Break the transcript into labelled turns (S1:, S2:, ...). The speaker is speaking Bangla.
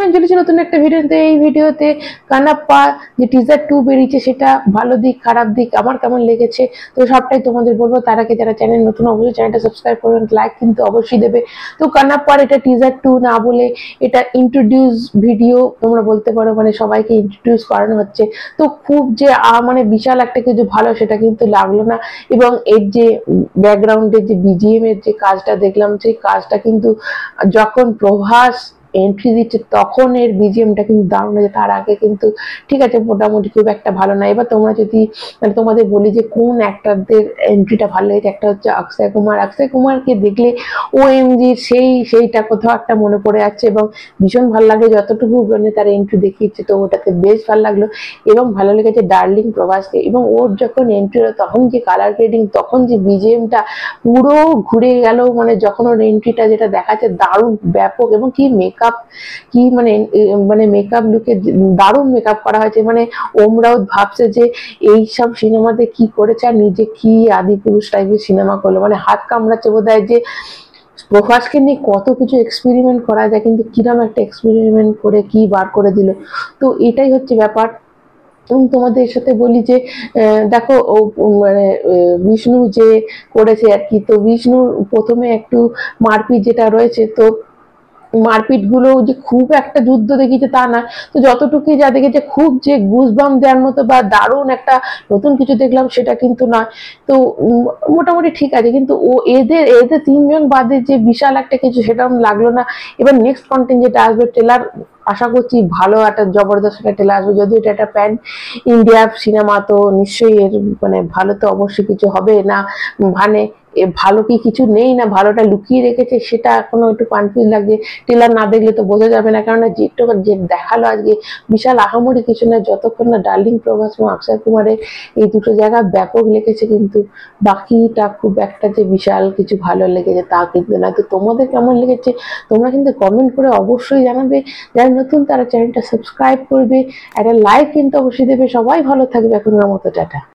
S1: আমি চলেছি নতুন একটা ভিডিওতে। এই ভিডিওতে কানাপ্পা যে টিজার 2 বেরিয়েছে সেটা ভালো দিক খারাপ দিক আমার কেমন লেগেছে তো সবটাই তোমাদের বলবো। তার আগে যারা চ্যানেল নতুন অবশ্যই চ্যানেলটা সাবস্ক্রাইব করবেন, লাইক কিন্তু অবশ্যই দেবে। তো কানাপ্পার এটা টিজার 2 না বলে এটা ইন্ট্রোডিউস ভিডিও তোমরা বলতে পারো, মানে সবাইকে ইন্ট্রোডিউস করানো হচ্ছে। তো খুব যে মানে বিশাল একটা কিছু ভালো সেটা কিন্তু লাগলো না। এবং এর যে ব্যাকগ্রাউন্ডের যে বিজিএম এর যে কাজটা দেখলাম, সেই কাজটা কিন্তু যখন প্রভাস এন্ট্রি দিচ্ছে তখন এর বিজিএমটা কিন্তু দারুণ হয়েছে। তার আগে কিন্তু ঠিক আছে মোটামুটি খুব একটা ভালো না। এবার তোমরা যদি মানে তোমাদের বলি যে কোন অ্যাক্টরদের এন্ট্রিটা ভালো লেগেছে, একটা হচ্ছে অক্ষয় কুমার। অক্ষয় কুমারকে দেখলে ওএমজি সেইটা কোথাও একটা মনে পড়ে যাচ্ছে এবং ভীষণ ভালো লাগে যতটুকু মানে তার এন্ট্রি দেখিয়েছে, তো ওটাতে বেশ ভালো লাগলো। এবং ভালো লেগেছে ডার্লিং প্রভাসকে, এবং ওর যখন এন্ট্রি হলো তখন যে কালার গ্রেডিং, তখন যে বিজিএমটা পুরো ঘুরে গেল, মানে যখন ওর এন্ট্রিটা যেটা দেখাচ্ছে দারুণ ব্যাপক, এবং কি মেকআপ কি মানে মেকআপ লুকে দারুণ মেকআপ করা হয়েছে। মানে ওমরাও ভাবছে যে এইসব সিনেমাতে কি করেছে আর নিজে কি আদিপুরুষ টাইপের সিনেমা করলো, মানে হাত কামড়াচ্ছে বোধহয় যে প্রভাসকে নিয়ে কত কিছু এক্সপেরিমেন্ট করা যায়, কিন্তু কিরম একটা এক্সপেরিমেন্ট করে কি বার করে দিল। তো এটাই হচ্ছে ব্যাপার। তোমাদের সাথে বলি যে দেখো ও মানে বিষ্ণু যে করেছে আর কি, তো বিষ্ণুর প্রথমে একটু মারপিট যেটা রয়েছে, তো মারপিট গুলো যে খুব একটা যুদ্ধ দেখিয়েছে তা না, তো যতটুকু যা দেখেছে খুব যে গুজবাম দেওয়ার মতো বা দারুণ একটা নতুন কিছু দেখলাম সেটা কিন্তু নয়। তো মোটামুটি ঠিক আছে, কিন্তু ও এদের এদের তিনজন বাদে যে বিশাল একটা কিছু সেটা লাগলো না। এবার নেক্সট কন্টেন্ট যেটা আসবে ট্রেলার আশা করছি ভালো একটা জবরদস্ত একটা ট্রেলার আসবে, যদিও এটা একটা প্যান ইন্ডিয়া সিনেমা, তো নিশ্চয়ই এর মানে ভালো তো অবশ্যই কিছু হবে না। মানে ভালো কি কিছু নেই না ভালোটা লুকিয়ে রেখেছে সেটা এখনো একটু কনফিউজ লাগছে। ট্রেলার না দেখলে তো বোঝা যাবে না, কারণ যে দেখালো আজকে বিশাল আহামরি কিছু না, যতক্ষণ না ডার্লিং প্রভাস এবং অক্ষয় কুমারের এই দুটো জায়গা ব্যাপক লেগেছে, কিন্তু বাকিটা খুব একটা যে বিশাল কিছু ভালো লেগেছে তা কিন্তু না। তো তোমাদের কেমন লেগেছে তোমরা কিন্তু কমেন্ট করে অবশ্যই জানাবে। যারা নতুন তারা চ্যানেলটা সাবস্ক্রাইব করবে, একটা লাইক কিন্তু অবশ্যই দেবে। সবাই ভালো থাকবে, এখনকার মতো টাটা।